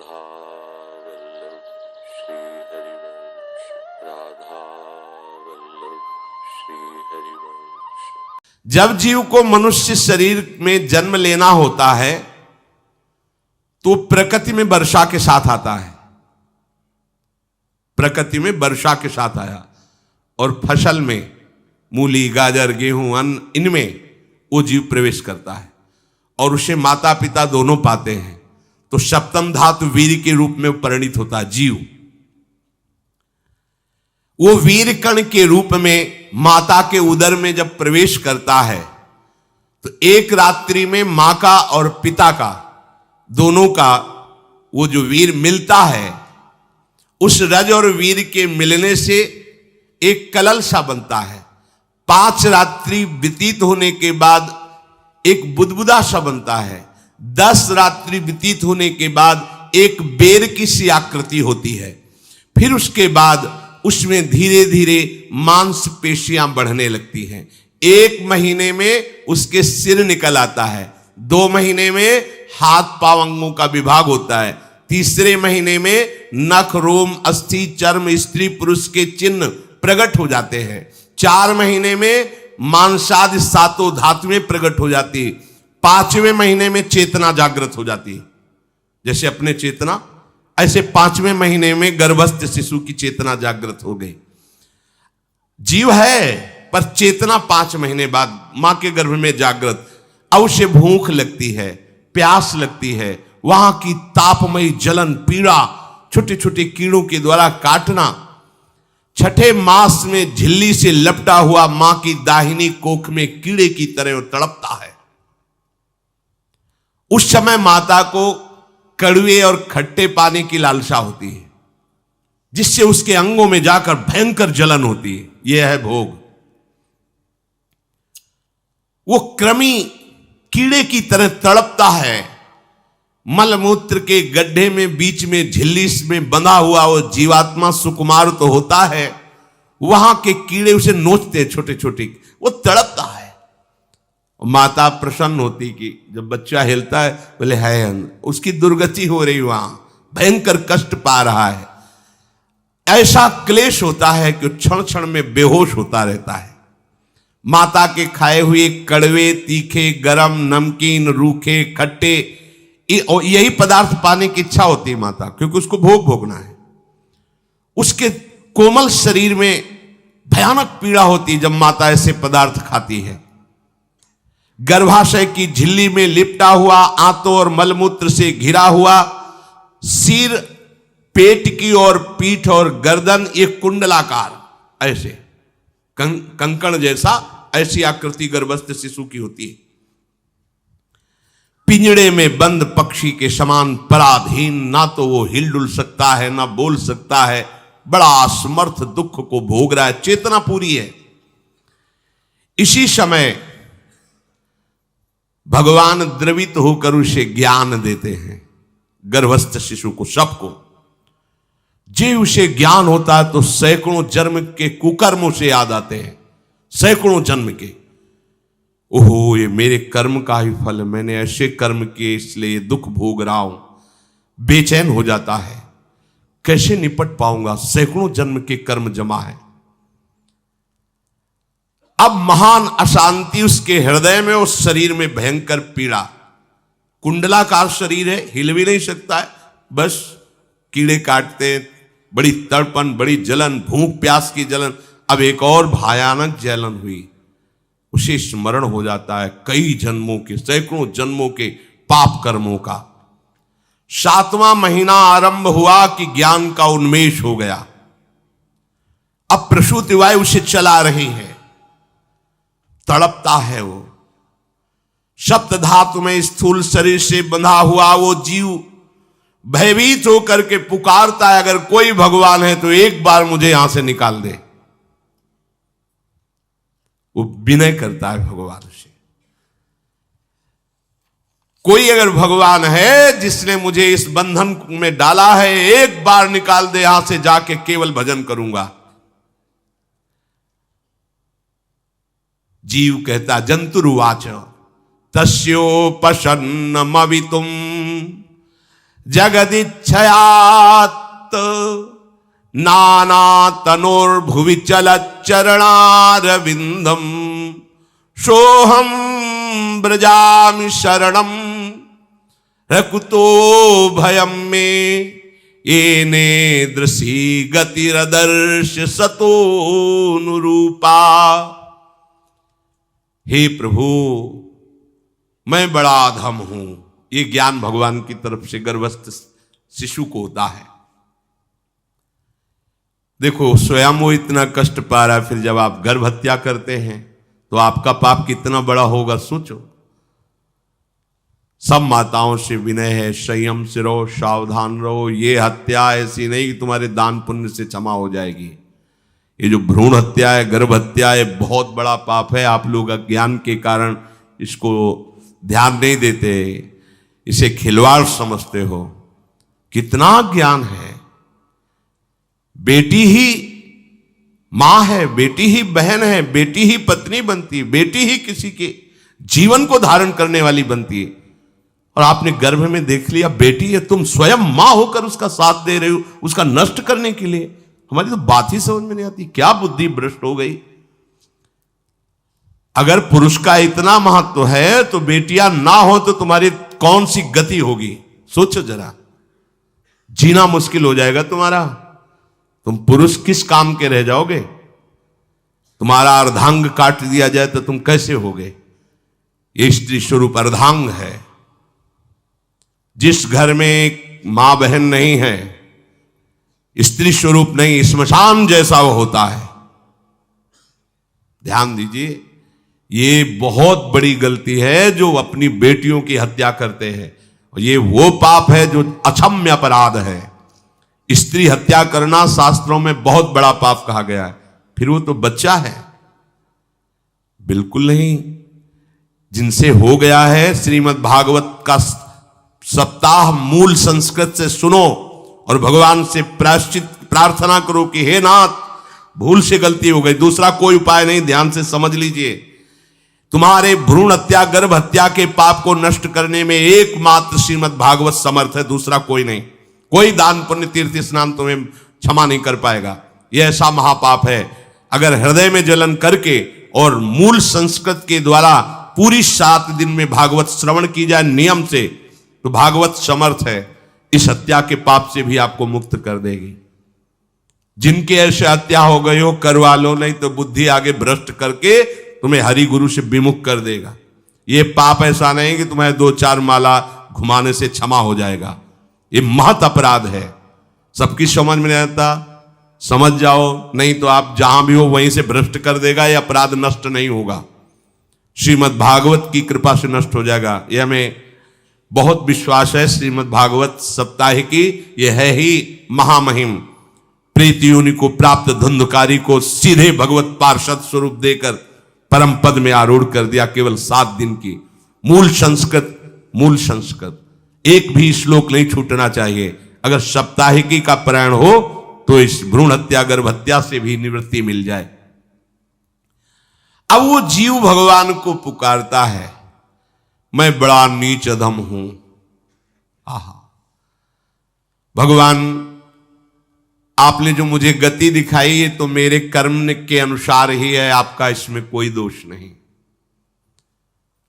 राधा वल्लभ श्री हरिवंश, राधा वल्लभ श्री हरिवंश। जब जीव को मनुष्य शरीर में जन्म लेना होता है तो प्रकृति में वर्षा के साथ आता है, प्रकृति में वर्षा के साथ आया और फसल में मूली, गाजर, गेहूं, अन्न, इनमें वो जीव प्रवेश करता है और उसे माता पिता दोनों पाते हैं। तो सप्तम धातु वीर के रूप में परिणित होता है जीव। वो वीर कण के रूप में माता के उदर में जब प्रवेश करता है तो एक रात्रि में मां का और पिता का, दोनों का वो जो वीर मिलता है, उस रज और वीर के मिलने से एक कलल सा बनता है। 5 रात्रि व्यतीत होने के बाद एक बुदबुदा सा बनता है। 10 रात्रि व्यतीत होने के बाद एक बेर की सी आकृति होती है। फिर उसके बाद उसमें धीरे धीरे मांसपेशियां बढ़ने लगती हैं। 1 महीने में उसके सिर निकल आता है, 2 महीने में हाथ पांव अंगों का विभाग होता है, 3 महीने में नख, रोम, अस्थि, चर्म, स्त्री पुरुष के चिन्ह प्रकट हो जाते हैं, 4 महीने में मांसादि 7 धातुएं प्रकट हो जाती है, 5वें महीने में चेतना जागृत हो जाती है। जैसे अपने चेतना, ऐसे 5वें महीने में गर्भस्थ शिशु की चेतना जागृत हो गई। जीव है पर चेतना 5 महीने बाद मां के गर्भ में जागृत। अब उसे भूख लगती है, प्यास लगती है, वहां की तापमयी जलन, पीड़ा, छोटे छोटे कीड़ों के द्वारा काटना, 6ठे मास में झिल्ली से लपटा हुआ मां की दाहिनी कोख में कीड़े की तरह तड़पता है। उस समय माता को कड़वे और खट्टे पानी की लालसा होती है, जिससे उसके अंगों में जाकर भयंकर जलन होती है। यह है भोग। वो कृमि कीड़े की तरह तड़पता है। मलमूत्र के गड्ढे में बीच में झिल्ली में बंधा हुआ वो जीवात्मा सुकुमार तो होता है, वहां के कीड़े उसे नोचते हैं छोटे छोटे, वो तड़पता है। माता प्रसन्न होती कि जब बच्चा हिलता है, बोले है उसकी दुर्गति हो रही, वहां भयंकर कष्ट पा रहा है। ऐसा क्लेश होता है कि क्षण क्षण में बेहोश होता रहता है। माता के खाए हुए कड़वे, तीखे, गरम, नमकीन, रूखे, खट्टे, यही पदार्थ पाने की इच्छा होती है माता, क्योंकि उसको भोग भोगना है। उसके कोमल शरीर में भयानक पीड़ा होती है जब माता ऐसे पदार्थ खाती है। गर्भाशय की झिल्ली में लिपटा हुआ, आंतों और मलमूत्र से घिरा हुआ सिर, पेट की और पीठ और गर्दन एक कुंडलाकार, ऐसे कंकण जैसा, ऐसी आकृति गर्भस्थ शिशु की होती है। पिंजड़े में बंद पक्षी के समान पराधीन, ना तो वो हिलडुल सकता है ना बोल सकता है, बड़ा असमर्थ दुख को भोग रहा है। चेतना पूरी है। इसी समय भगवान द्रवित होकर उसे ज्ञान देते हैं, गर्भस्थ शिशु को, सबको। जे उसे ज्ञान होता है तो सैकड़ों जन्म के कुकर्मों से याद आते हैं, सैकड़ों जन्म के। ओहो, ये मेरे कर्म का ही फल, मैंने ऐसे कर्म किए इसलिए दुख भोग रहा हूं। बेचैन हो जाता है, कैसे निपट पाऊंगा, सैकड़ों जन्म के कर्म जमा है। अब महान अशांति उसके हृदय में, उस शरीर में भयंकर पीड़ा। कुंडलाकार शरीर है, हिल भी नहीं सकता है, बस कीड़े काटते, बड़ी तड़पन, बड़ी जलन, भूख प्यास की जलन। अब एक और भयानक जलन हुई, उसे स्मरण हो जाता है कई जन्मों के, सैकड़ों जन्मों के पाप कर्मों का। 7वां महीना आरंभ हुआ कि ज्ञान का उन्मेष हो गया। अब प्रसूति वायु उसे चला रही है, तड़पता है वो। सप्त धातु में स्थूल शरीर से बंधा हुआ वो जीव भयभीत होकर के पुकारता है, अगर कोई भगवान है तो एक बार मुझे यहां से निकाल दे। वो विनय करता है भगवान से, कोई अगर भगवान है जिसने मुझे इस बंधन में डाला है, एक बार निकाल दे, यहां से जाके केवल भजन करूंगा। जीव कहता, जंतुरुवाच तस्योपशन्नमवितुम जगदिच्छयात् नाना तनोर्भुवि चलच्चरणारविंदम सोहम ब्रजामि शरणम रकुतो भयम में येने दृशी गतिरदर्श सतोनुरूपा। हे प्रभु, मैं बड़ा अधम हूं। ये ज्ञान भगवान की तरफ से गर्भस्थ शिशु को होता है। देखो, स्वयं वो इतना कष्ट पा रहा है, फिर जब आप गर्भ हत्या करते हैं तो आपका पाप कितना बड़ा होगा सोचो। सब माताओं से विनय है, संयम से रहो, सावधान रहो। ये हत्या ऐसी नहीं कि तुम्हारे दान पुण्य से क्षमा हो जाएगी। ये जो भ्रूण हत्या है, गर्भ हत्या है, बहुत बड़ा पाप है। आप लोग अज्ञान के कारण इसको ध्यान नहीं देते, इसे खिलवाड़ समझते हो। कितना ज्ञान है। बेटी ही मां है, बेटी ही बहन है, बेटी ही पत्नी बनती है, बेटी ही किसी के जीवन को धारण करने वाली बनती है। और आपने गर्भ में देख लिया बेटी है, तुम स्वयं मां होकर उसका साथ दे रहे हो, उसका नष्ट करने के लिए। हमारी तो बात ही समझ में नहीं आती, क्या बुद्धि भ्रष्ट हो गई। अगर पुरुष का इतना महत्व है तो बेटियां ना हो तो तुम्हारी कौन सी गति होगी, सोचो जरा। जीना मुश्किल हो जाएगा तुम्हारा। तुम पुरुष किस काम के रह जाओगे। तुम्हारा अर्धांग काट दिया जाए तो तुम कैसे होगे। ये स्त्री स्वरूप अर्धांग है। जिस घर में मां बहन नहीं है, स्त्री स्वरूप नहीं, श्मशान जैसा वो होता है। ध्यान दीजिए, ये बहुत बड़ी गलती है जो अपनी बेटियों की हत्या करते हैं। और ये वो पाप है जो अक्षम्य अपराध है। स्त्री हत्या करना शास्त्रों में बहुत बड़ा पाप कहा गया है। फिर वो तो बच्चा है, बिल्कुल नहीं। जिनसे हो गया है, श्रीमद् भागवत का सप्ताह मूल संस्कृत से सुनो और भगवान से प्रायश्चित प्रार्थना करो कि हे नाथ, भूल से गलती हो गई, दूसरा कोई उपाय नहीं। ध्यान से समझ लीजिए, तुम्हारे भ्रूण हत्या गर्भ हत्या के पाप को नष्ट करने में एकमात्र श्रीमद् भागवत समर्थ है, दूसरा कोई नहीं। कोई दान पुण्य तीर्थ स्नान तुम्हें क्षमा नहीं कर पाएगा। यह ऐसा महापाप है। अगर हृदय में जलन करके और मूल संस्कृत के द्वारा पूरी 7 दिन में भागवत श्रवण की जाए नियम से, तो भागवत समर्थ है, इस हत्या के पाप से भी आपको मुक्त कर देगी। जिनके ऐसे हत्या हो गई हो करवा लो, नहीं तो बुद्धि आगे भ्रष्ट करके तुम्हें हरि गुरु से विमुख कर देगा। ये पाप ऐसा नहीं कि तुम्हें 2-4 माला घुमाने से क्षमा हो जाएगा। ये महत अपराध है। सबकी समझ में नहीं आता, समझ जाओ, नहीं तो आप जहां भी हो वहीं से भ्रष्ट कर देगा। ये अपराध नष्ट नहीं होगा, श्रीमद् भागवत की कृपा से नष्ट हो जाएगा। ये हमें बहुत विश्वास है। श्रीमद् भागवत सप्ताह की यह है ही महामहिम। प्रीति योनि को प्राप्त धुंधकारी को सीधे भगवत पार्षद स्वरूप देकर परम पद में आरूढ़ कर दिया। केवल 7 दिन की मूल संस्कृत एक भी श्लोक नहीं छूटना चाहिए। अगर सप्ताहिकी का पारायण हो तो इस भ्रूण हत्या गर्भ हत्या से भी निवृत्ति मिल जाए। अब वो जीव भगवान को पुकारता है, मैं बड़ा नीच अधम हूं। आहा, भगवान आपने जो मुझे गति दिखाई है तो मेरे कर्म के अनुसार ही है, आपका इसमें कोई दोष नहीं।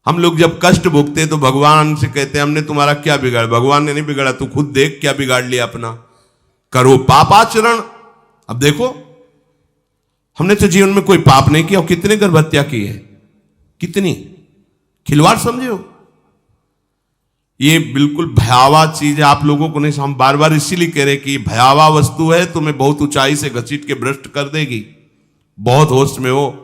हम लोग जब कष्ट भोगते तो भगवान से कहते हैं हमने तुम्हारा क्या बिगाड़ा। भगवान ने नहीं बिगाड़ा, तू खुद देख क्या बिगाड़ लिया अपना। करो पापाचरण। अब देखो, हमने तो जीवन में कोई पाप नहीं किया और कितने गर्भ हत्या की है, कितनी खिलवाड़ समझे हो। ये बिल्कुल भयावह चीज है, आप लोगों को नहीं। हम बार बार इसीलिए कह रहे कि भयावह वस्तु है, तुम्हें बहुत ऊंचाई से घसीट के भ्रष्ट कर देगी। बहुत होश में हो,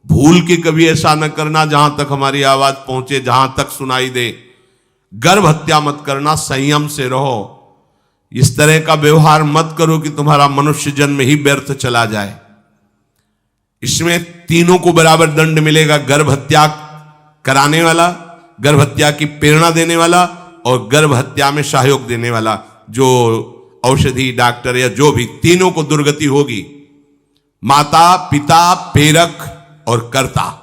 भूल के कभी ऐसा न करना जहां तक हमारी आवाज पहुंचे, जहां तक सुनाई दे। गर्भ हत्या मत करना, संयम से रहो। इस तरह का व्यवहार मत करो कि तुम्हारा मनुष्य जन्म ही व्यर्थ चला जाए। इसमें तीनों को बराबर दंड मिलेगा, गर्भ हत्या कराने वाला, गर्भ हत्या की प्रेरणा देने वाला और गर्भ हत्या में सहयोग देने वाला। जो औषधि डॉक्टर या जो भी, तीनों को दुर्गति होगी। माता पिता प्रेरक और कर्ता।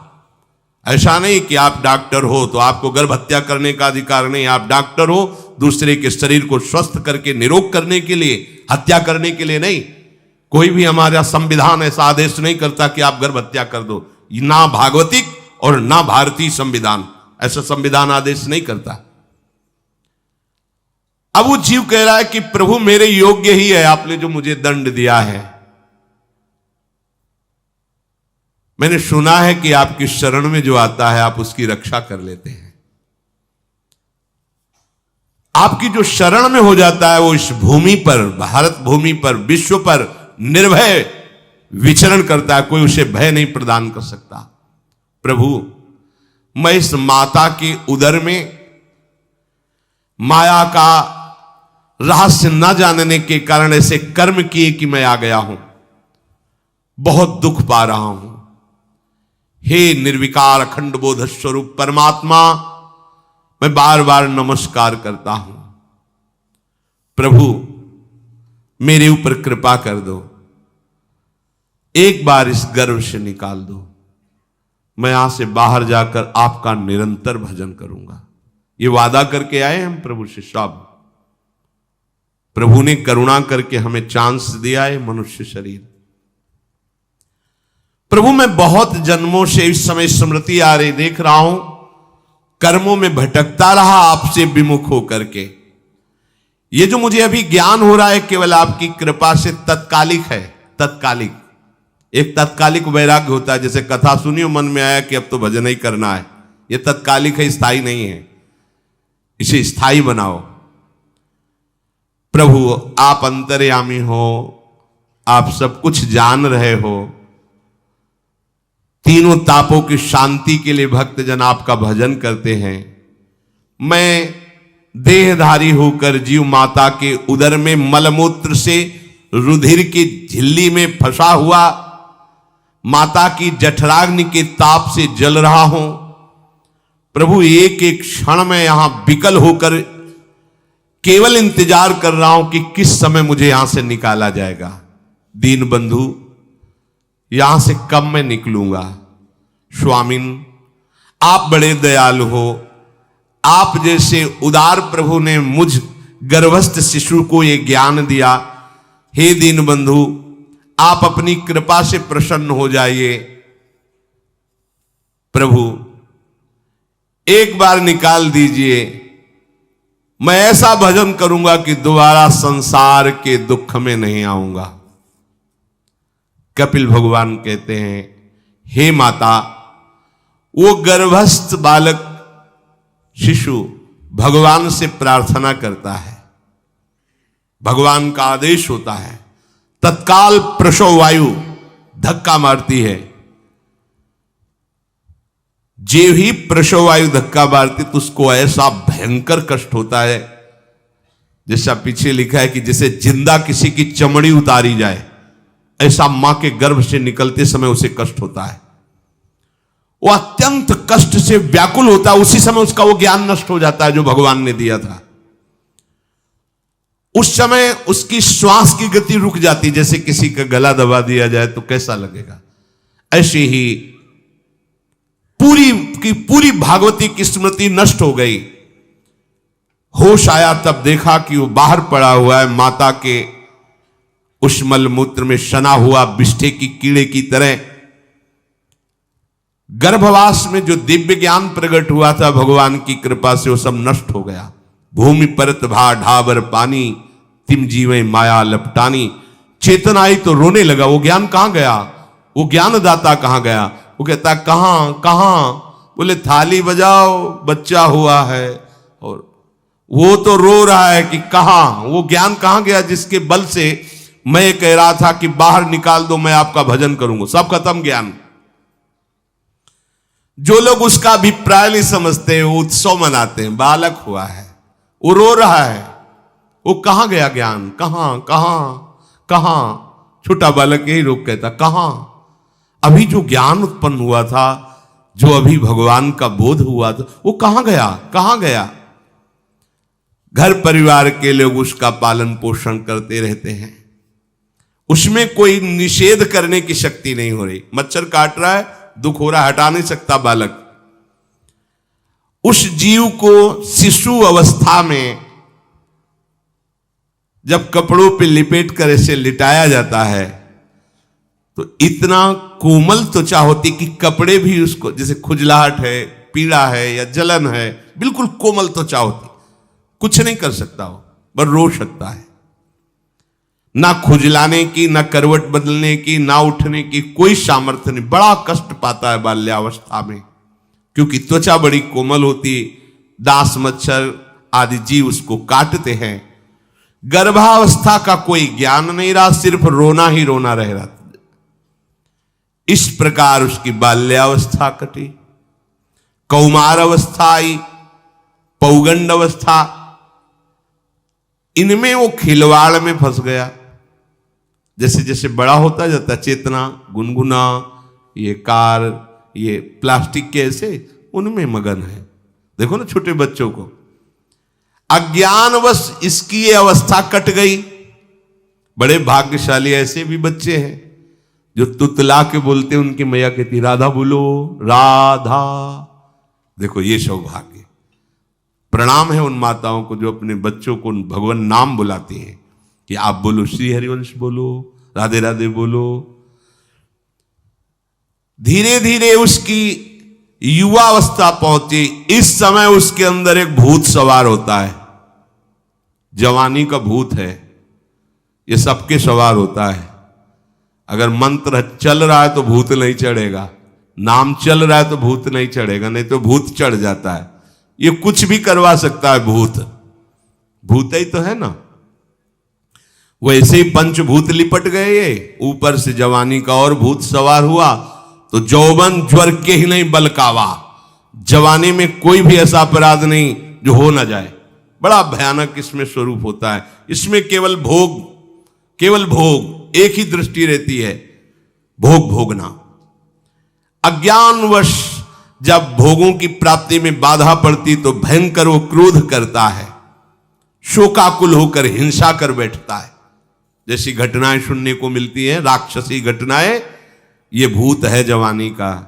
ऐसा नहीं कि आप डॉक्टर हो तो आपको गर्भ हत्या करने का अधिकार नहीं। आप डॉक्टर हो दूसरे के शरीर को स्वस्थ करके निरोग करने के लिए, हत्या करने के लिए नहीं। कोई भी हमारा संविधान ऐसा आदेश नहीं करता कि आप गर्भ हत्या कर दो। ना भागवतिक और ना भारतीय संविधान ऐसा संविधान आदेश नहीं करता। अब वो जीव कह रहा है कि प्रभु मेरे योग्य ही है आपने जो मुझे दंड दिया है। मैंने सुना है कि आपकी शरण में जो आता है आप उसकी रक्षा कर लेते हैं। आपकी जो शरण में हो जाता है वो इस भूमि पर, भारत भूमि पर, विश्व पर निर्भय विचरण करता है। कोई उसे भय नहीं प्रदान कर सकता। प्रभु मैं इस माता के उदर में माया का रहस्य न जानने के कारण ऐसे कर्म किए कि मैं आ गया हूं, बहुत दुख पा रहा हूं। हे निर्विकार अखंड बोध स्वरूप परमात्मा, मैं बार बार नमस्कार करता हूं। प्रभु मेरे ऊपर कृपा कर दो, एक बार इस गर्भ से निकाल दो। मैं यहां से बाहर जाकर आपका निरंतर भजन करूंगा। ये वादा करके आए हम प्रभु से सब। प्रभु ने करुणा करके हमें चांस दिया है मनुष्य शरीर। प्रभु मैं बहुत जन्मों से इस समय स्मृति आ रही देख रहा हूं, कर्मों में भटकता रहा आपसे विमुख होकर के। ये जो मुझे अभी ज्ञान हो रहा है केवल आपकी कृपा से तत्कालिक है। तत्कालिक, एक तत्कालिक वैराग्य होता है। जैसे कथा सुनियो मन में आया कि अब तो भजन ही करना है, ये तत्कालिक है, स्थायी नहीं है। इसे स्थायी बनाओ। प्रभु आप अंतर्यामी हो, आप सब कुछ जान रहे हो। तीनों तापों की शांति के लिए भक्तजन आपका भजन करते हैं। मैं देहधारी होकर जीव माता के उदर में मलमूत्र से रुधिर की झिल्ली में फंसा हुआ माता की जठराग्नि के ताप से जल रहा हूं। प्रभु एक एक क्षण में यहां विकल होकर केवल इंतजार कर रहा हूं कि किस समय मुझे यहां से निकाला जाएगा। दीन बंधु यहां से कब मैं निकलूंगा। स्वामिन आप बड़े दयालु हो। आप जैसे उदार प्रभु ने मुझ गर्भस्थ शिशु को ये ज्ञान दिया। हे दीन बंधु आप अपनी कृपा से प्रसन्न हो जाइए। प्रभु एक बार निकाल दीजिए। मैं ऐसा भजन करूंगा कि दोबारा संसार के दुख में नहीं आऊंगा। कपिल भगवान कहते हैं, हे माता, वो गर्भस्थ बालक शिशु भगवान से प्रार्थना करता है, भगवान का आदेश होता है, तत्काल प्रसव वायु धक्का मारती है। जे ही प्रसव वायु धक्का मारती तो उसको ऐसा भयंकर कष्ट होता है, जैसा पीछे लिखा है कि जैसे जिंदा किसी की चमड़ी उतारी जाए, ऐसा मां के गर्भ से निकलते समय उसे कष्ट होता है। वो अत्यंत कष्ट से व्याकुल होता है। उसी समय उसका वो ज्ञान नष्ट हो जाता है जो भगवान ने दिया था। उस समय उसकी श्वास की गति रुक जाती, जैसे किसी का गला दबा दिया जाए तो कैसा लगेगा। ऐसे ही पूरी की पूरी भागवती की स्मृति नष्ट हो गई। होश आया तब देखा कि वो बाहर पड़ा हुआ है, माता के उस मलमूत्र में सना हुआ विष्ठे की कीड़े की तरह। गर्भवास में जो दिव्य ज्ञान प्रकट हुआ था भगवान की कृपा से वो सब नष्ट हो गया। भूमि परत भा ढाबर पानी, तिम जीवे माया लपटानी। चेतन आई तो रोने लगा। वो ज्ञान कहां गया, वो ज्ञानदाता कहां गया। वो कहता कहां कहां, बोले थाली बजाओ बच्चा हुआ है। और वो तो रो रहा है कि कहां, वो ज्ञान कहां गया जिसके बल से मैं कह रहा था कि बाहर निकाल दो, मैं आपका भजन करूंगा। सब खत्म ज्ञान। जो लोग उसका अभिप्राय नहीं समझते हैं, वो उत्सव मनाते हैं। बालक हुआ है, वो रो रहा है, वो कहां गया ज्ञान, कहां कहां कहां। छोटा बालक यही रोक कहता कहां। अभी जो ज्ञान उत्पन्न हुआ था, जो अभी भगवान का बोध हुआ था, वो कहां गया, कहां गया। घर परिवार के लोग उसका पालन पोषण करते रहते हैं, उसमें कोई निषेध करने की शक्ति नहीं हो रही। मच्छर काट रहा है, दुख हो रहा है, हटा नहीं सकता बालक। उस जीव को शिशु अवस्था में जब कपड़ों पे लिपेट कर ऐसे लिटाया जाता है तो इतना कोमल त्वचा होती कि कपड़े भी उसको, जैसे खुजलाहट है, पीड़ा है या जलन है, बिल्कुल कोमल त्वचा होती, कुछ नहीं कर सकता वो, बस रो सकता है। ना खुजलाने की, ना करवट बदलने की, ना उठने की कोई सामर्थ्य नहीं। बड़ा कष्ट पाता है बाल्यावस्था में, क्योंकि त्वचा बड़ी कोमल होती, दास मच्छर आदि जीव उसको काटते हैं। गर्भावस्था का कोई ज्ञान नहीं रहा, सिर्फ रोना ही रोना रह रहा। इस प्रकार उसकी बाल्यावस्था कटी, कौमार अवस्था आई, पौगंड अवस्था, इनमें वो खिलवाड़ में फंस गया। जैसे जैसे बड़ा होता जाता, चेतना, गुनगुना, ये कार, ये प्लास्टिक के ऐसे उनमें मगन है। देखो ना छोटे बच्चों को, अज्ञानवश इसकी ये अवस्था कट गई। बड़े भाग्यशाली ऐसे भी बच्चे हैं जो तुतला के बोलते, उनकी मैया कहती राधा बोलो, राधा। देखो ये सौभाग्य, प्रणाम है उन माताओं को जो अपने बच्चों को भगवान नाम बुलाती हैं कि आप बोलो, श्री हरिवंश बोलो, राधे राधे बोलो। धीरे धीरे उसकी युवावस्था पहुंची। इस समय उसके अंदर एक भूत सवार होता है, जवानी का भूत है, ये सबके सवार होता है। अगर मंत्र चल रहा है तो भूत नहीं चढ़ेगा, नाम चल रहा है तो भूत नहीं चढ़ेगा, नहीं तो भूत चढ़ जाता है। ये कुछ भी करवा सकता है भूत, भूत ही तो है ना। वैसे ही पंचभूत लिपट गए, ये ऊपर से जवानी का और भूत सवार हुआ तो जौवन ज्वर के ही नहीं बलकावा। जवानी में कोई भी ऐसा अपराध नहीं जो हो ना जाए। बड़ा भयानक इसमें स्वरूप होता है। इसमें केवल भोग, केवल भोग, एक ही दृष्टि रहती है, भोग भोगना। अज्ञानवश जब भोगों की प्राप्ति में बाधा पड़ती तो भयंकर वो क्रोध करता है, शोकाकुल होकर हिंसा कर बैठता है। जैसी घटनाएं सुनने को मिलती हैं, राक्षसी घटनाएं, ये भूत है जवानी का।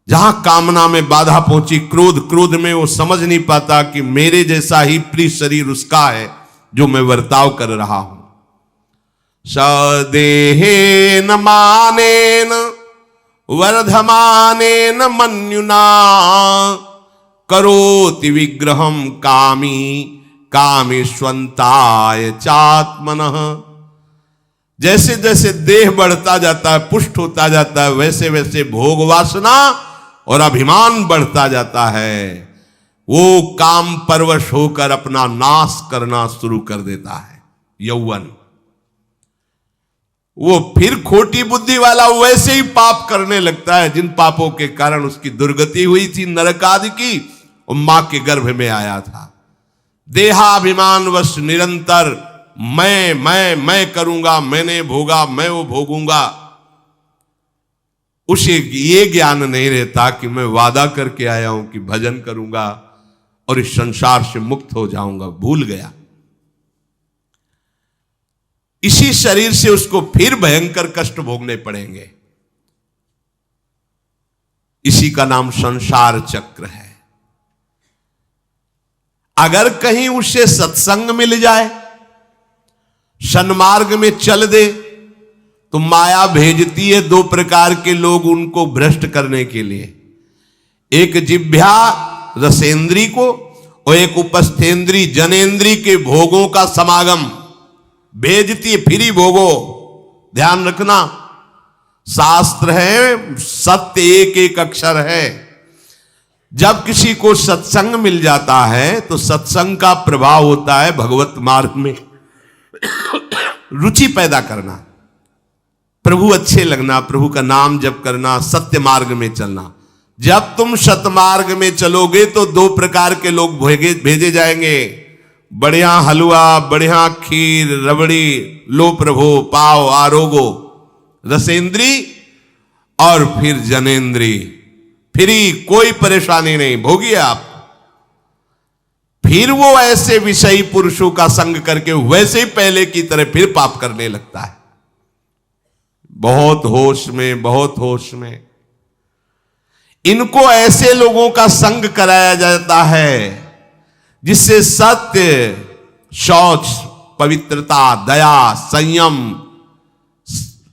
जहां कामना में बाधा पहुंची, क्रोध, क्रोध में वो समझ नहीं पाता कि मेरे जैसा ही प्रिय शरीर उसका है जो मैं वर्ताव कर रहा हूं। सदेहेन मानेन वर्धमानेन मन्युना करोति विग्रहम कामी कामेष्वंताय चात्मनः। जैसे जैसे देह बढ़ता जाता है, पुष्ट होता जाता है, वैसे वैसे भोग वासना और अभिमान बढ़ता जाता है। वो काम परवश होकर अपना नाश करना शुरू कर देता है। यौवन, वो फिर खोटी बुद्धि वाला वैसे ही पाप करने लगता है जिन पापों के कारण उसकी दुर्गति हुई थी नरक आदि की, और मां के गर्भ में आया था। देहाभिमानवश निरंतर मैं करूंगा, मैंने भोगा, मैं वो भोगूंगा। उसे ये ज्ञान नहीं रहता कि मैं वादा करके आया हूं कि भजन करूंगा और इस संसार से मुक्त हो जाऊंगा। भूल गया। इसी शरीर से उसको फिर भयंकर कष्ट भोगने पड़ेंगे। इसी का नाम संसार चक्र है। अगर कहीं उसे सत्संग मिल जाए, सन्मार्ग में चल दे, तो माया भेजती है दो प्रकार के लोग उनको भ्रष्ट करने के लिए। एक जिह्वा रसेंद्री को और एक उपस्थेंद्री जनेंद्री के भोगों का समागम भेजती है। फिर ही भोगो, ध्यान रखना। शास्त्र है, सत्य एक एक अक्षर है। जब किसी को सत्संग मिल जाता है तो सत्संग का प्रभाव होता है भगवत मार्ग में रुचि पैदा करना, प्रभु अच्छे लगना, प्रभु का नाम जप करना, सत्य मार्ग में चलना। जब तुम सतमार्ग में चलोगे तो दो प्रकार के लोग भेजे जाएंगे। बढ़िया हलवा, बढ़िया खीर, रबड़ी, लो प्रभु, पाव, आरोगो, रसेंद्री और फिर जनेंद्री। फ्री, कोई परेशानी नहीं, भोगिए आप। फिर वो ऐसे विषयी पुरुषों का संग करके वैसे ही पहले की तरह फिर पाप करने लगता है। बहुत होश में, बहुत होश में। इनको ऐसे लोगों का संग कराया जाता है जिससे सत्य, शौच, पवित्रता, दया, संयम,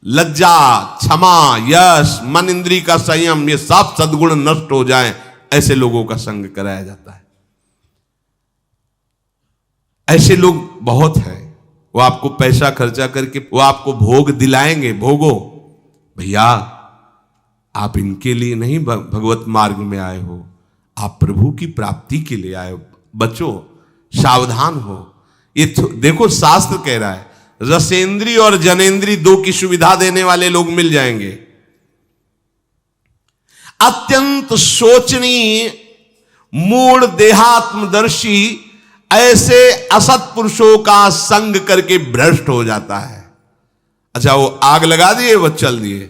लज्जा, क्षमा, यश, मन इंद्री का संयम, ये सब सद्गुण नष्ट हो जाएं, ऐसे लोगों का संग कराया जाता है। ऐसे लोग बहुत हैं, वो आपको पैसा खर्चा करके वो आपको भोग दिलाएंगे, भोगो भैया, आप इनके लिए नहीं भगवत मार्ग में आए हो, आप प्रभु की प्राप्ति के लिए आए हो। बचो, सावधान हो। ये देखो शास्त्र कह रहा है, रसेंद्री और जनेंद्री दो की सुविधा देने वाले लोग मिल जाएंगे। अत्यंत शोचनीय, मूढ़, देहात्मदर्शी ऐसे असत पुरुषों का संग करके भ्रष्ट हो जाता है। अच्छा, वो आग लगा दिए, वो चल दिए,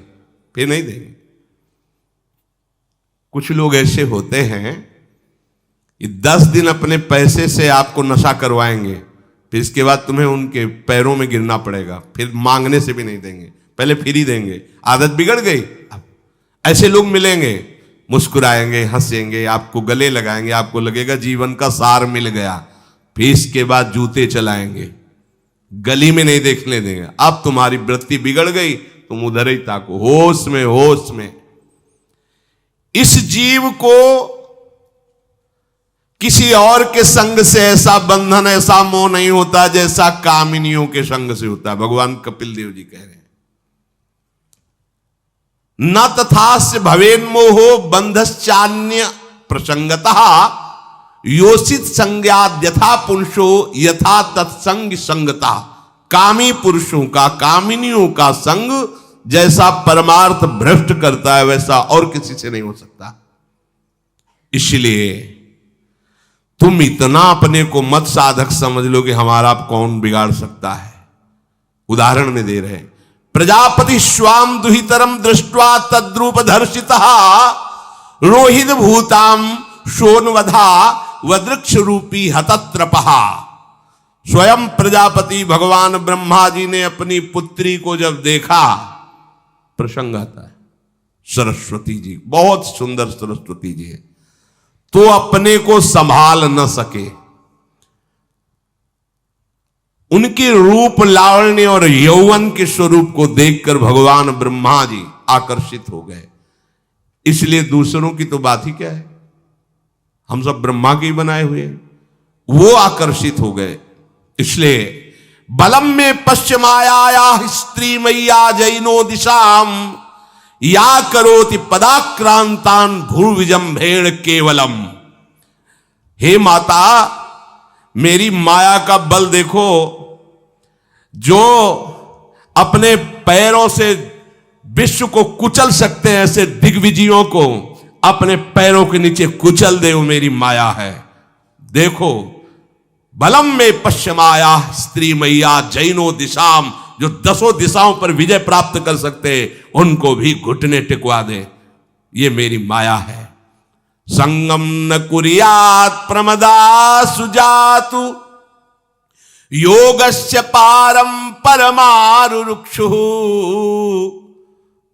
फिर नहीं देंगे। कुछ लोग ऐसे होते हैं, ये 10 दिन अपने पैसे से आपको नशा करवाएंगे, फिर इसके बाद तुम्हें उनके पैरों में गिरना पड़ेगा, फिर मांगने से भी नहीं देंगे, पहले फिर ही देंगे। आदत बिगड़ गई। ऐसे लोग मिलेंगे, मुस्कुराएंगे, हंसेंगे, आपको गले लगाएंगे, आपको लगेगा जीवन का सार मिल गया, फिर इसके बाद जूते चलाएंगे, गली में नहीं देखने देंगे। अब तुम्हारी वृत्ति बिगड़ गई, तुम उधर ही ताको, होश में, होश में। इस जीव को किसी और के संग से ऐसा बंधन, ऐसा मोह नहीं होता जैसा कामिनियों के संग से होता है। भगवान कपिल देव जी कह रहे हैं, न तथास्य भवेन्मोहो बंधश्चान्य प्रसंगतः योषित संज्ञाद यथा पुरुषो यथा तत्संग संगता। कामी पुरुषों का, कामिनियों का संग जैसा परमार्थ भ्रष्ट करता है, वैसा और किसी से नहीं हो सकता। इसलिए तुम इतना अपने को मत साधक समझ लो कि हमारा कौन बिगाड़ सकता है। उदाहरण में दे रहे, प्रजापति स्वाम दुहितरम दृष्ट्वा तद्रूप धर्षितः रोहित भूताम शोनवधा वदृक्ष रूपी हतत्रपहा। स्वयं प्रजापति भगवान ब्रह्मा जी ने अपनी पुत्री को जब देखा, प्रसंग आता है, सरस्वती जी, बहुत सुंदर सरस्वती जी है, तो अपने को संभाल न सके। उनके रूप, लावण्य और यौवन के स्वरूप को देखकर भगवान ब्रह्मा जी आकर्षित हो गए। इसलिए दूसरों की तो बात ही क्या है, हम सब ब्रह्मा के ही बनाए हुए हैं, वो आकर्षित हो गए। इसलिए बलम में पश्चिमाया स्त्री मैया जैनो दिशाम या करोति पदाक्रांतान भूर्विजंभेण केवलम। हे माता, मेरी माया का बल देखो, जो अपने पैरों से विश्व को कुचल सकते हैं, ऐसे दिग्विजयों को अपने पैरों के नीचे कुचल दे, वो मेरी माया है। देखो, बलम में पश्चिमाया स्त्री मैया जैनो दिशाम, जो 10 दिशाओं पर विजय प्राप्त कर सकते, उनको भी घुटने टिकवा दे, ये मेरी माया है। संगम न कुर्यात् प्रमदा सुजातु योगस्य पारम परमारुरुक्षु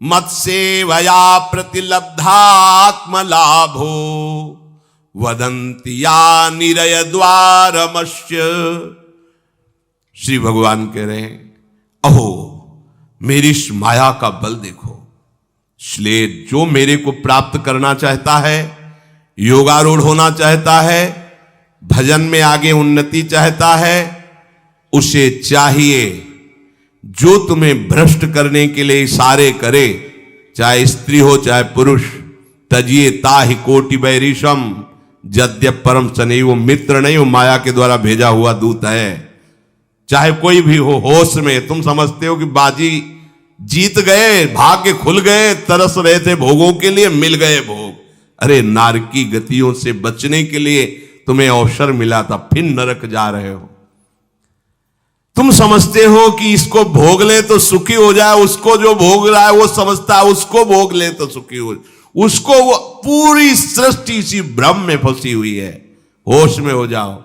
मत्सेवया प्रतिलब्धात्म लाभो वदंति या निरय द्वारमस्य। श्री भगवान कह रहे हैं, अहो मेरी इस माया का बल देखो। इसलिए जो मेरे को प्राप्त करना चाहता है, योगारूढ़ होना चाहता है, भजन में आगे उन्नति चाहता है, उसे चाहिए जो तुम्हें भ्रष्ट करने के लिए इशारे करे, चाहे स्त्री हो चाहे पुरुष, तजिए ताहि कोटि बैरिशम यद्यप परम सनई। वो मित्र नहीं, वो माया के द्वारा भेजा हुआ दूत है। चाहे कोई भी हो, होश में तुम समझते हो कि बाजी जीत गए, भाग्य खुल गए, तरस रहे थे भोगों के लिए, मिल गए भोग। अरे नारकी गतियों से बचने के लिए तुम्हें अवसर मिला था, फिर नरक जा रहे हो। तुम समझते हो कि इसको भोग ले तो सुखी हो जाए, उसको जो भोग रहा है वो समझता है उसको भोग ले तो सुखी हो, उसको वो पूरी सृष्टि इसी भ्रम में फंसी हुई है। होश में हो जाओ।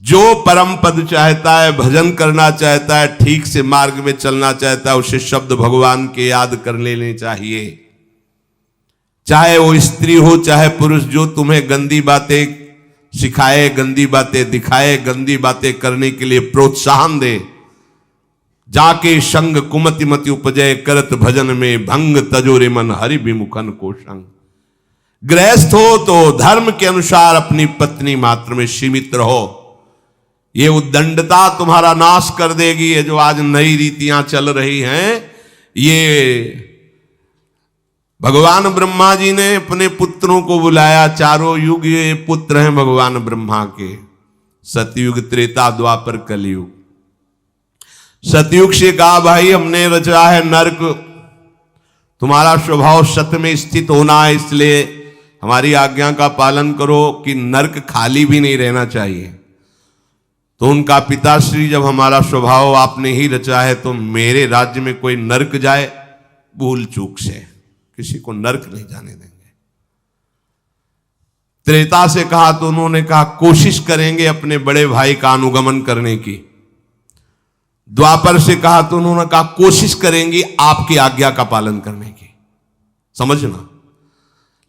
जो परम पद चाहता है, भजन करना चाहता है, ठीक से मार्ग में चलना चाहता है, उसे शब्द भगवान के याद कर लेने चाहिए। चाहे वो स्त्री हो चाहे पुरुष, जो तुम्हें गंदी बातें सिखाए गंदी बातें, दिखाए गंदी बातें करने के लिए प्रोत्साहन दे। जाके संग कुमति मति उपजय, करत भजन में भंग तजोरे मन हरि विमुखन को संग। गृहस्थ हो तो धर्म के अनुसार अपनी पत्नी मात्र में सीमित रहो। ये उद्दंडता तुम्हारा नाश कर देगी। ये जो आज नई रीतियां चल रही हैं, ये भगवान ब्रह्मा जी ने अपने पुत्रों को बुलाया। चारों युग ये पुत्र हैं भगवान ब्रह्मा के, सतयुग, त्रेता, द्वापर, कलयुग। सतयुग से कहा भाई हमने रचा है नरक, तुम्हारा स्वभाव सत्य में स्थित होना है, इसलिए हमारी आज्ञा का पालन करो कि नरक खाली भी नहीं रहना चाहिए। तो उनका पिताश्री, जब हमारा स्वभाव आपने ही रचा है तो मेरे राज्य में कोई नरक जाए, भूल चूक से किसी को नरक नहीं जाने देंगे। त्रेता से कहा तो उन्होंने कहा कोशिश करेंगे अपने बड़े भाई का अनुगमन करने की। द्वापर से कहा तो उन्होंने कहा कोशिश करेंगे आपकी आज्ञा का पालन करने की। समझना।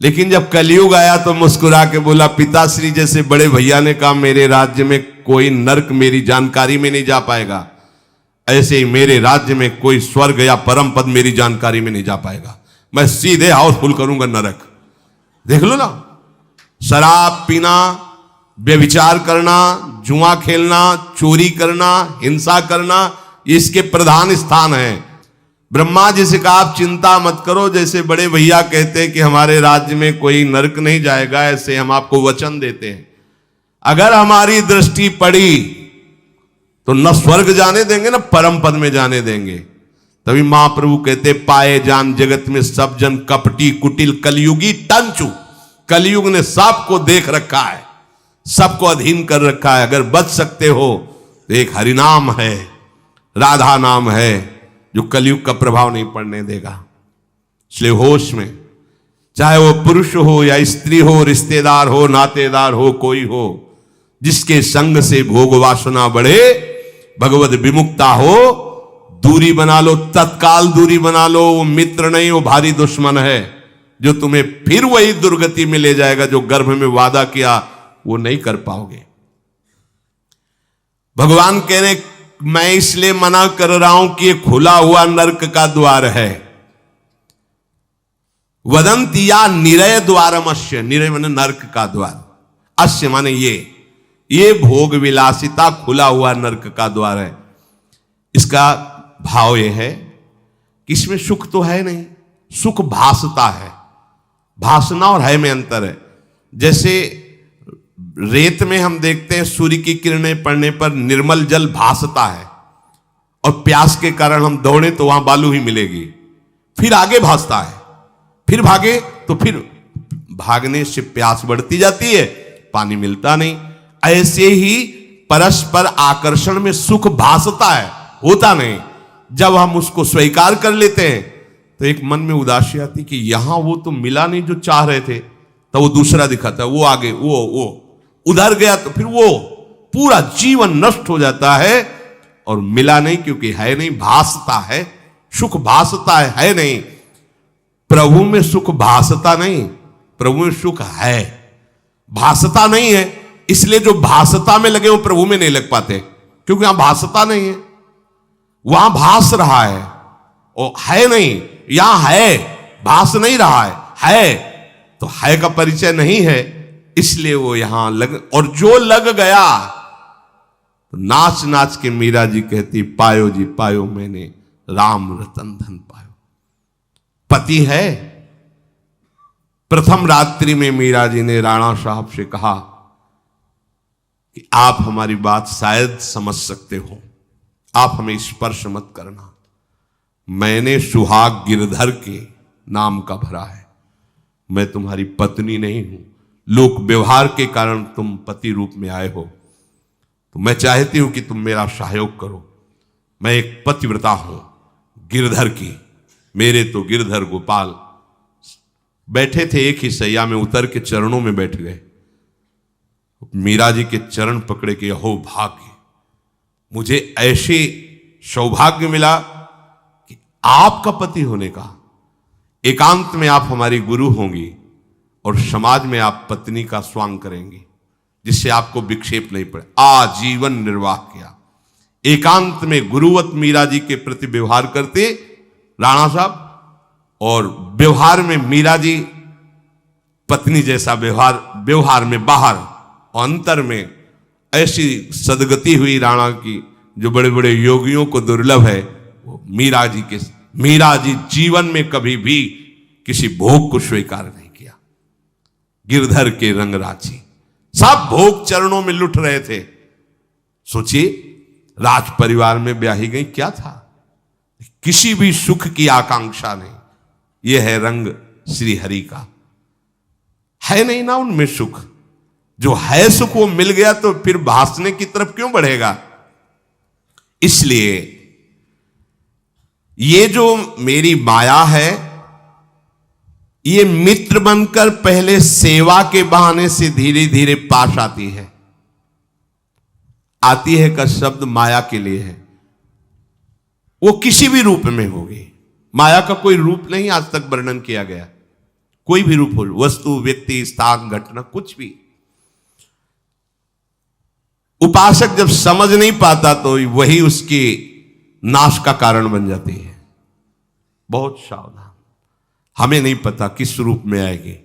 लेकिन जब कलयुग आया तो मुस्कुरा के बोला, पिताश्री जैसे बड़े भैया ने कहा मेरे राज्य में कोई नरक मेरी जानकारी में नहीं जा पाएगा, ऐसे ही मेरे राज्य में कोई स्वर्ग या परम पद मेरी जानकारी में नहीं जा पाएगा। मैं सीधे हाउसफुल करूंगा नरक। देख लो ना, शराब पीना, व्यभिचार करना, जुआ खेलना, चोरी करना, हिंसा करना, इसके प्रधान स्थान है। ब्रह्मा जी से कहा आप चिंता मत करो, जैसे बड़े भैया कहते हैं कि हमारे राज्य में कोई नरक नहीं जाएगा, ऐसे हम आपको वचन देते हैं। अगर हमारी दृष्टि पड़ी तो न स्वर्ग जाने देंगे न परम पद में जाने देंगे। तभी महाप्रभु कहते पाए जान जगत में सब जन कपटी कुटिल कलयुगी टंचू। कलयुग ने सबको देख रखा है, सबको अधीन कर रखा है। अगर बच सकते हो तो एक हरिनाम है, राधा नाम है, जो कलयुग का प्रभाव नहीं पड़ने देगा। इसलिए होश में, चाहे वो पुरुष हो या स्त्री हो, रिश्तेदार हो, नातेदार हो, कोई हो, जिसके संग से भोग वासना बढ़े, भगवत विमुक्ता हो, दूरी बना लो, तत्काल दूरी बना लो। वो मित्र नहीं, वो भारी दुश्मन है, जो तुम्हें फिर वही दुर्गति में ले जाएगा जो गर्भ में वादा किया वो नहीं कर पाओगे। भगवान कह रहे मैं इसलिए मना कर रहा हूं कि ये खुला हुआ नरक का द्वार है। वदंती या निरय द्वारमस्य, निरय माने नरक का द्वार, अस्य माने ये भोग विलासिता खुला हुआ नरक का द्वार है। इसका भाव यह है कि इसमें सुख तो है नहीं, सुख भासता है। भासना और है में अंतर है। जैसे रेत में हम देखते हैं सूर्य की किरणें पड़ने पर निर्मल जल भासता है, और प्यास के कारण हम दौड़े तो वहां बालू ही मिलेगी, फिर आगे भासता है, फिर भागे तो फिर भागने से प्यास बढ़ती जाती है, पानी मिलता नहीं। ऐसे ही परस्पर आकर्षण में सुख भासता है, होता नहीं। जब हम उसको स्वीकार कर लेते हैं तो एक मन में उदासी आती कि यहां वो तो मिला नहीं जो चाह रहे थे, तो वो दूसरा दिखाता है, वो आगे, वो उधर गया, तो फिर वो पूरा जीवन नष्ट हो जाता है। और मिला नहीं क्योंकि है नहीं, भासता है, सुख भासता है नहीं। प्रभु में सुख भासता नहीं, प्रभु में सुख है, भासता नहीं है। इसलिए जो भासता में लगे वो प्रभु में नहीं लग पाते, क्योंकि यहां भासता नहीं है, वहां भास रहा है, और है नहीं। यहां है, भास नहीं रहा है तो है का परिचय नहीं है, इसलिए वो यहां लग। और जो लग गया तो नाच नाच के मीरा जी कहती पायो जी पायो मैंने राम रतन धन पायो। पति है। प्रथम रात्रि में मीरा जी ने राणा साहब से कहा कि आप हमारी बात शायद समझ सकते हो, आप हमें स्पर्श मत करना। मैंने सुहाग गिरधर के नाम का भरा है, मैं तुम्हारी पत्नी नहीं हूं। लोक व्यवहार के कारण तुम पति रूप में आए हो, तो मैं चाहती हूं कि तुम मेरा सहयोग करो। मैं एक पतिव्रता हूं गिरधर की। मेरे तो गिरधर गोपाल बैठे थे एक ही सैया में, उतर के चरणों में बैठ गए। मीरा जी के चरण पकड़े के हो भाग्य, मुझे ऐसे सौभाग्य मिला कि आपका पति होने का। एकांत में आप हमारी गुरु होंगी और समाज में आप पत्नी का स्वांग करेंगी। जिससे आपको विक्षेप नहीं पड़े। आजीवन निर्वाह किया, एकांत में गुरुवत मीरा जी के प्रति व्यवहार करते राणा साहब, और व्यवहार में मीरा जी पत्नी जैसा व्यवहार में बाहर और अंतर में ऐसी सदगति हुई राणा की जो बड़े बड़े योगियों को दुर्लभ है। वो मीरा जी जीवन में कभी भी किसी भोग को स्वीकार नहीं किया। गिरधर के रंग राची, सब भोग चरणों में लुट रहे थे। सोचिए, राज परिवार में ब्याही गई, क्या था, किसी भी सुख की आकांक्षा नहीं। यह है रंग श्री हरि का, है नहीं ना उनमें सुख। जो है सुख वो मिल गया तो फिर भासने की तरफ क्यों बढ़ेगा। इसलिए ये जो मेरी माया है, ये मित्र बनकर पहले सेवा के बहाने से धीरे धीरे पास आती है। आती है का शब्द माया के लिए है, वो किसी भी रूप में होगी। माया का कोई रूप नहीं आज तक वर्णन किया गया, कोई भी रूप हो, वस्तु, व्यक्ति, स्थान, घटना, कुछ भी। उपासक जब समझ नहीं पाता तो वही उसकी नाश का कारण बन जाती है। बहुत सावधान, हमें नहीं पता किस रूप में आएगी।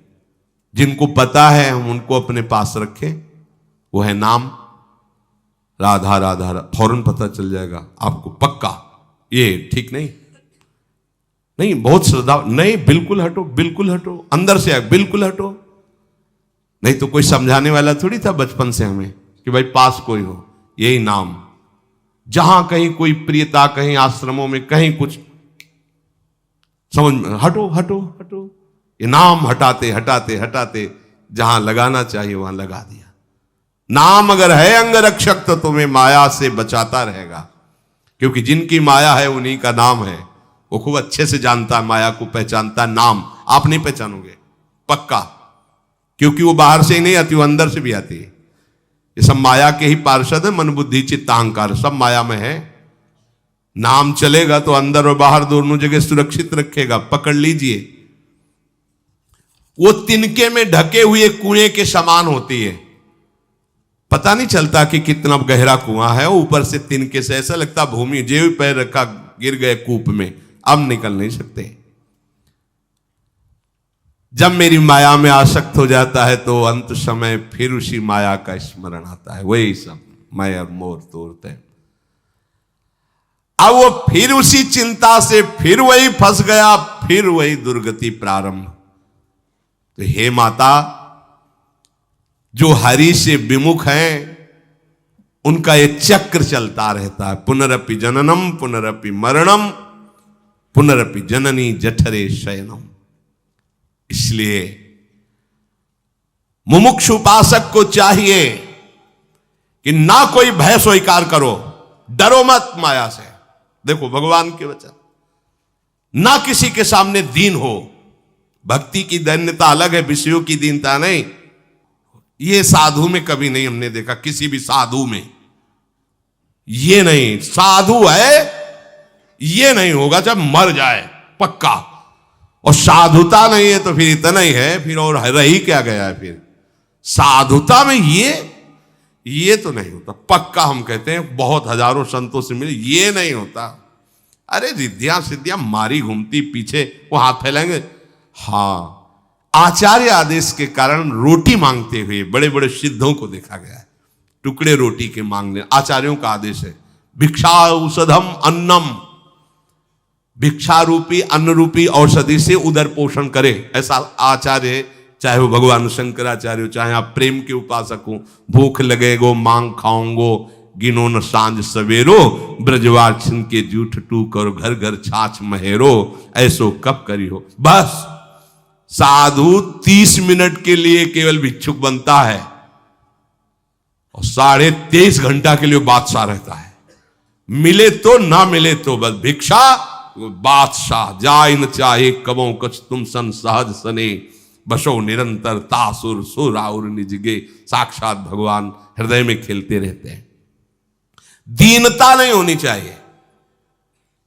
जिनको पता है हम उनको अपने पास रखें। वो है नाम, राधा राधा, फौरन पता चल जाएगा आपको पक्का। ये ठीक नहीं, नहीं बहुत श्रद्धा, नहीं बिल्कुल हटो, बिल्कुल हटो, अंदर से आए, बिल्कुल हटो। नहीं तो कोई समझाने वाला थोड़ी था बचपन से हमें कि भाई पास कोई हो, यही नाम। जहां कहीं कोई प्रियता, कहीं आश्रमों में कहीं कुछ समझ में, हटो हटो हटो, ये नाम हटाते हटाते हटाते जहां लगाना चाहिए वहां लगा दिया। नाम अगर है अंग रक्षक तो तुम्हें माया से बचाता रहेगा, क्योंकि जिनकी माया है उन्हीं का नाम है। वो खूब अच्छे से जानता है, माया को पहचानता है। नाम आप नहीं पहचानोगे पक्का, क्योंकि वो बाहर से ही नहीं आती, वो अंदर से भी आती है। ये सब माया के ही पार्षद है, मन बुद्धि चित्त अहंकार सब माया में है। नाम चलेगा तो अंदर और बाहर दोनों जगह सुरक्षित रखेगा, पकड़ लीजिए। वो तिनके में ढके हुए कुएं के समान होती है, पता नहीं चलता कि कितना गहरा कुआं है। ऊपर से तिनके से ऐसा लगता भूमि, जेब पैर रखा गिर गए कूप में, अब निकल नहीं सकते। जब मेरी माया में आसक्त हो जाता है तो अंत समय फिर उसी माया का स्मरण आता है। वही सब मैं और मोर तोड़ते, अब वो फिर उसी चिंता से फिर वही फंस गया, फिर वही दुर्गति प्रारंभ। तो हे माता, जो हरि से विमुख हैं उनका ये चक्र चलता रहता है। पुनरपि जननम पुनरपि मरणम पुनरपि जननी जठरे शयनम। इसलिए मुमुक्षु उपासक को चाहिए कि ना कोई भय स्वीकार करो, डरो मत माया से। देखो भगवान के वचन, ना किसी के सामने दीन हो। भक्ति की दैन्यता अलग है, विषयों की दीनता नहीं। ये साधु में कभी नहीं हमने देखा, किसी भी साधु में ये नहीं। साधु है ये नहीं होगा जब मर जाए पक्का, और साधुता नहीं है तो फिर इतना ही है, फिर और रही क्या गया है। फिर साधुता में ये तो नहीं होता पक्का। हम कहते हैं बहुत हजारों संतों से मिले, ये नहीं होता। अरे रिद्धियां सिद्धियां मारी घूमती पीछे, वो हाथ फैलाएंगे। हाँ, आचार्य आदेश के कारण रोटी मांगते हुए बड़े बड़े सिद्धों को देखा गया है, टुकड़े रोटी के मांगने। आचार्यों का आदेश है, भिक्षा औषधम अन्नम, भिक्षा रूपी अन्न रूपी औषधि से उदर पोषण करे, ऐसा आचार्य। चाहे वो भगवान शंकराचार्य हो, चाहे आप प्रेम के उपासक हो। भूख लगेगो मांग खाऊंगो, गिनो न सांझ सवेरो, ब्रजवार छिन के जूठ टू करो, घर घर छाछ महेरो, ऐसो कब करी हो। बस साधु 30 मिनट के लिए केवल भिक्षुक बनता है और 23.5 घंटा के लिए बादशाह रहता है। मिले तो ना मिले तो बस भिक्षा बादशाह। जाय न चाहे कबो कछ तुम सन सहज सने, बसो निरंतर तासुर सुराउर निजगे। साक्षात भगवान हृदय में खेलते रहते हैं। दीनता नहीं होनी चाहिए।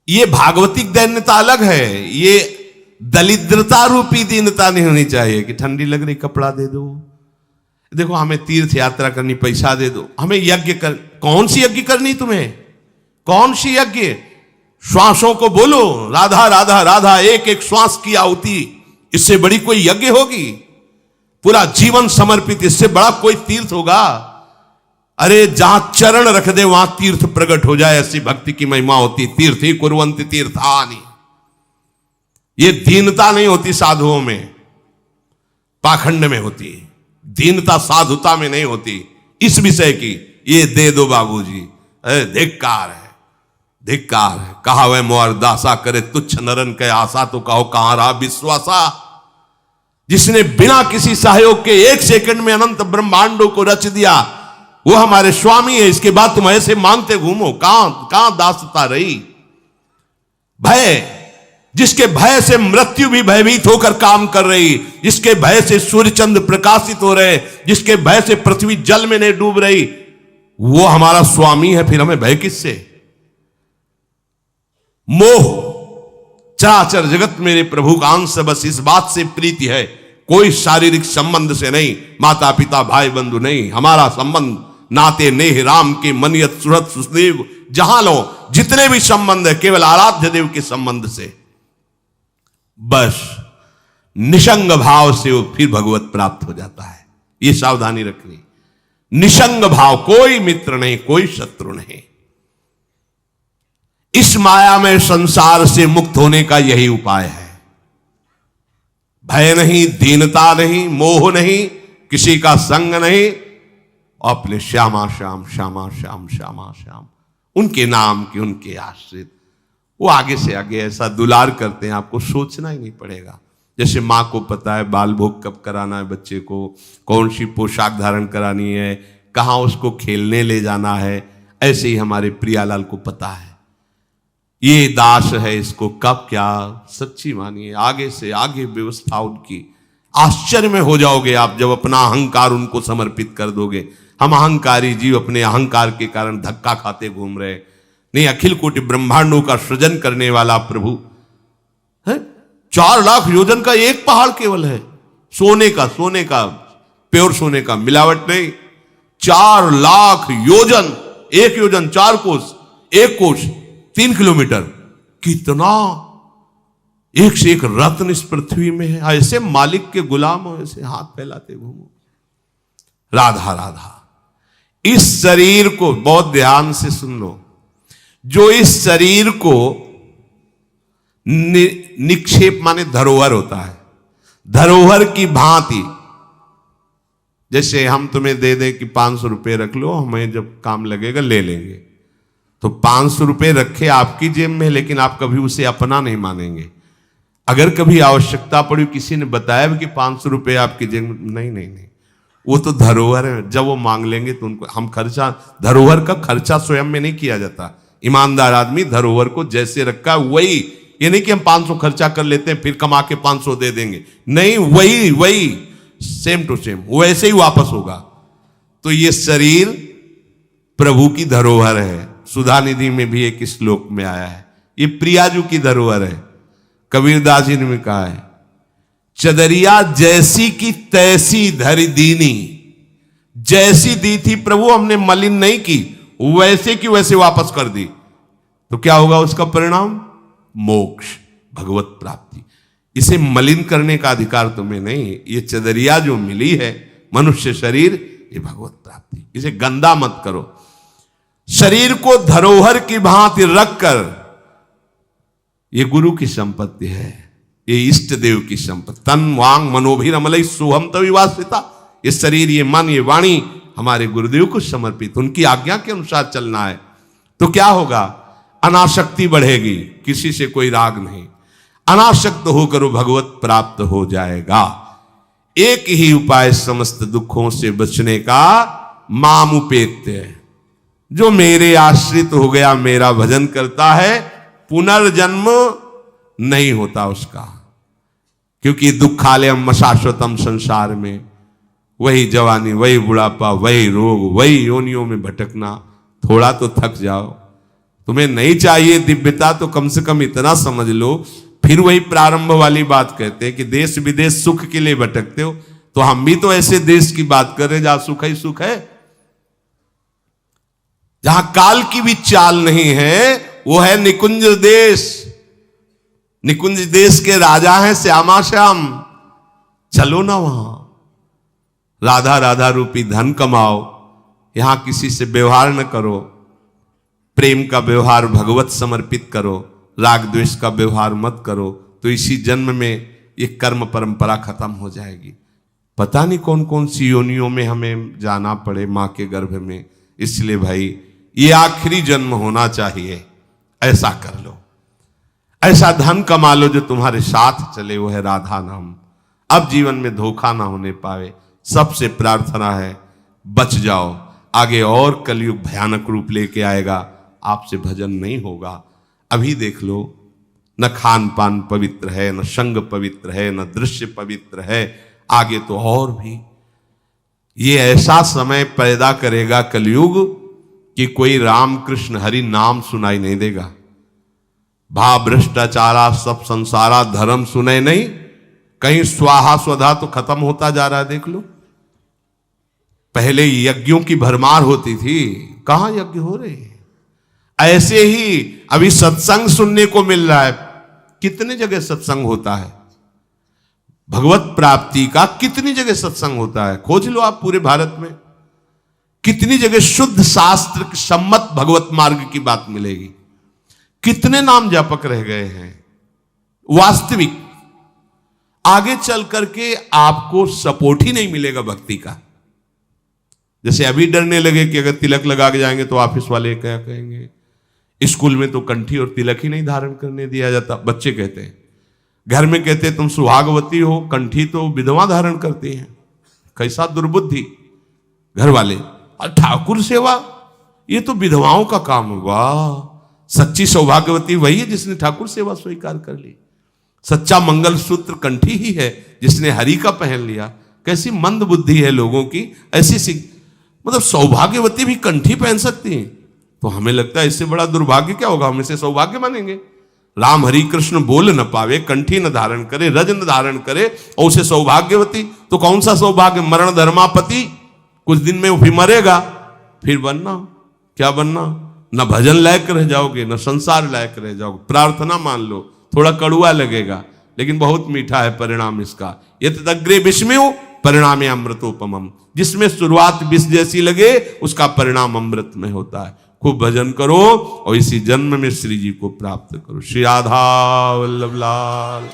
ये भागवतिक दैन्यता अलग है, ये दलिद्रता रूपी दीनता नहीं होनी चाहिए कि ठंडी लग रही कपड़ा दे दो, देखो हमें तीर्थ यात्रा करनी, पैसा दे दो, हमें यज्ञ कर। कौन सी यज्ञ करनी तुम्हें? कौन सी यज्ञ? श्वासों को बोलो राधा राधा राधा, एक एक श्वास की आहुति, इससे बड़ी कोई यज्ञ होगी? पूरा जीवन समर्पित, इससे बड़ा कोई तीर्थ होगा? अरे जहां चरण रख दे वहां तीर्थ प्रकट हो जाए, ऐसी भक्ति की महिमा होती। तीर्थ ही कुर्वन्ति तीर्थानि। ये दीनता नहीं होती साधुओं में, पाखंड में होती। दीनता साधुता में नहीं होती। इस विषय की ये दे दो बाबूजी, अरे धिक्कार है, धिक्कार है। कहा वह मोर दासा करे तुच्छ नरन के आशा, तो कहो कहां रहा विश्वासा। जिसने बिना किसी सहयोग के 1 सेकंड में अनंत ब्रह्मांडों को रच दिया, वो हमारे स्वामी है। इसके बाद तुम ऐसे मांगते घूमो, कहां दासता रही? भय, जिसके भय से मृत्यु भी भयभीत होकर काम कर रही, जिसके भय से सूर्य चंद्र प्रकाशित हो रहे, जिसके भय से पृथ्वी जल में नहीं डूब रही, वो हमारा स्वामी है। फिर हमें भय किससे? मोह, चराचर जगत मेरे प्रभु का अंश, बस इस बात से प्रीति है, कोई शारीरिक संबंध से नहीं, माता पिता भाई बंधु नहीं। हमारा संबंध नाते नेह राम के मनियत सुरत सुदेव, जहां लो जितने भी संबंध है केवल आराध्य देव के संबंध से। बस निसंग भाव से वो फिर भगवत प्राप्त हो जाता है। ये सावधानी रखनी। निसंग भाव, कोई मित्र नहीं, कोई शत्रु नहीं। इस माया में संसार से मुक्त होने का यही उपाय है। भय नहीं, दीनता नहीं, मोह नहीं, किसी का संग नहीं, अपने श्यामा श्याम श्यामा श्याम श्यामा श्याम, उनके नाम के, उनके आश्रित, वो आगे से आगे ऐसा दुलार करते हैं, आपको सोचना ही नहीं पड़ेगा। जैसे माँ को पता है बाल भोग कब कराना है बच्चे को, कौन सी पोशाक धारण करानी है, कहाँ उसको खेलने ले जाना है, ऐसे ही हमारे प्रियालाल को पता है ये दास है, इसको कब क्या। सच्ची मानिए, आगे से आगे व्यवस्था उनकी। आश्चर्य में हो जाओगे आप जब अपना अहंकार उनको समर्पित कर दोगे। हम अहंकारी जीव अपने अहंकार के कारण धक्का खाते घूम रहे। नहीं, अखिल कोटि ब्रह्मांडों का सृजन करने वाला प्रभु है। 4 लाख योजन का एक पहाड़ केवल है, सोने का प्योर सोने का, मिलावट नहीं। 4 लाख योजन, 1 योजन 4 कोस, 1 कोस 3 किलोमीटर, कितना एक से एक रत्न इस पृथ्वी में है। ऐसे मालिक के गुलाम हो, ऐसे हाथ फैलाते घूमो। राधा राधा। इस शरीर को बहुत ध्यान से सुन लो, जो इस शरीर को निक्षेप माने धरोहर होता है, धरोहर की भांति। जैसे हम तुम्हें दे दे कि 500 रुपये रख लो, हमें जब काम लगेगा ले लेंगे, तो 500 रुपये रखे आपकी जेब में, लेकिन आप कभी उसे अपना नहीं मानेंगे। अगर कभी आवश्यकता पड़ी, किसी ने बताया कि 500 रुपये आपकी जेब में, नहीं नहीं नहीं, वो तो धरोहर है। जब वो मांग लेंगे तो उनको हम खर्चा, धरोहर का खर्चा स्वयं में नहीं किया जाता। ईमानदार आदमी धरोहर को जैसे रखा वही, ये नहीं कि हम 500 खर्चा कर लेते हैं फिर कमा के 500 दे देंगे, नहीं, वही सेम टू सेम वैसे ही वापस होगा। तो ये शरीर प्रभु की धरोहर है। सुधा निधि में भी एक श्लोक में आया है, ये प्रियाजू की धरोहर है। कबीरदास जी ने भी कहा है, चदरिया जैसी की तैसी धरि दीनी। जैसी दी थी प्रभु, हमने मलिन नहीं की, वैसे की वैसे वापस कर दी। तो क्या होगा उसका परिणाम? मोक्ष, भगवत प्राप्ति। इसे मलिन करने का अधिकार तुम्हें नहीं। ये चदरिया जो मिली है, मनुष्य शरीर, ये भगवत प्राप्ति। इसे गंदा मत करो। शरीर को धरोहर की भांति रखकर, ये गुरु की संपत्ति है, ये इष्ट देव की संपत्ति। तन वांग मनोभिरमलई सोहम तविवासिता। ये शरीर, ये मन, ये वाणी हमारे गुरुदेव को समर्पित, उनकी आज्ञा के अनुसार चलना है। तो क्या होगा? अनासक्ति बढ़ेगी, किसी से कोई राग नहीं, अनासक्त होकर वो भगवत प्राप्त हो जाएगा। एक ही उपाय समस्त दुखों से बचने का, मामुपेत्य। जो मेरे आश्रित हो गया, मेरा भजन करता है, पुनर्जन्म नहीं होता उसका। क्योंकि दुखालयम शाश्वतम, संसार में वही जवानी, वही बुढ़ापा, वही रोग, वही योनियों में भटकना। थोड़ा तो थक जाओ। तुम्हें नहीं चाहिए दिव्यता तो कम से कम इतना समझ लो। फिर वही प्रारंभ वाली बात कहते हैं कि देश विदेश सुख के लिए भटकते हो, तो हम भी तो ऐसे देश की बात कर रहे हैं जहां सुख ही सुख है, जहां काल की भी चाल नहीं है। वो है निकुंज देश। निकुंज देश के राजा हैं श्यामा श्याम। चलो ना वहां, राधा राधा रूपी धन कमाओ, यहां किसी से व्यवहार न करो, प्रेम का व्यवहार भगवत समर्पित करो, राग द्वेष का व्यवहार मत करो, तो इसी जन्म में ये कर्म परंपरा खत्म हो जाएगी। पता नहीं कौन कौन सी योनियों में हमें जाना पड़े मां के गर्भ में। इसलिए भाई ये आखिरी जन्म होना चाहिए, ऐसा कर लो, ऐसा धन कमा लो जो तुम्हारे साथ चले, वो है राधा नाम। अब जीवन में धोखा ना होने पावे। सबसे प्रार्थना है बच जाओ, आगे और कलयुग भयानक रूप लेके आएगा, आपसे भजन नहीं होगा। अभी देख लो, न खान पान पवित्र है, न संग पवित्र है, न दृश्य पवित्र है, आगे तो और भी। ये ऐसा समय पैदा करेगा कलयुग कि कोई राम कृष्ण हरि नाम सुनाई नहीं देगा। भाव भ्रष्टाचारा सब संसारा धर्म सुने नहीं, कहीं स्वाहा स्वधा तो खत्म होता जा रहा है। देख लो, पहले यज्ञों की भरमार होती थी, कहां यज्ञ हो रहे हैं। ऐसे ही अभी सत्संग सुनने को मिल रहा है। कितने जगह सत्संग होता है, भगवत प्राप्ति का कितनी जगह सत्संग होता है, खोज लो आप पूरे भारत में। कितनी जगह शुद्ध शास्त्र सम्मत भगवत मार्ग की बात मिलेगी। कितने नाम जापक रह गए हैं। वास्तविक आगे चल करके आपको सपोर्ट ही नहीं मिलेगा भक्ति का। जैसे अभी डरने लगे कि अगर तिलक लगा के जाएंगे तो ऑफिस वाले क्या कहेंगे, स्कूल में तो कंठी और तिलक ही नहीं धारण करने दिया जाता। बच्चे कहते हैं, घर में कहते हैं तुम सुहागवती हो, कंठी तो विधवा धारण करती हैं। कैसा दुर्बुद्धि घर वाले। और ठाकुर सेवा ये तो विधवाओं का काम होगा। सच्ची सौभाग्यवती वही है जिसने ठाकुर सेवा स्वीकार कर ली। सच्चा मंगल सूत्र कंठी ही है जिसने हरि का पहन लिया। कैसी मंद बुद्धि है लोगों की। ऐसी मतलब सौभाग्यवती भी कंठी पहन सकती हैं, तो हमें लगता है इससे बड़ा दुर्भाग्य क्या होगा, हम इसे सौभाग्य मानेंगे। राम हरि कृष्ण बोल न पावे, कंठी न धारण करे, रज न धारण करे और उसे सौभाग्यवती, तो कौन सा सौभाग्य। मरण धर्मापति, कुछ दिन में वो भी मरेगा, फिर बनना क्या बनना। न भजन लायक रह जाओगे, न संसार लायक रह जाओगे। प्रार्थना मान लो, थोड़ा कड़ुआ लगेगा लेकिन बहुत मीठा है परिणाम इसका। यत् अग्रे विस्मयो परिणामे अमृतोपमम। जिसमें शुरुआत विष जैसी लगे उसका परिणाम अमृत में होता है। खूब भजन करो और इसी जन्म में श्री जी को प्राप्त करो। श्री राधा वल्लभ लाल।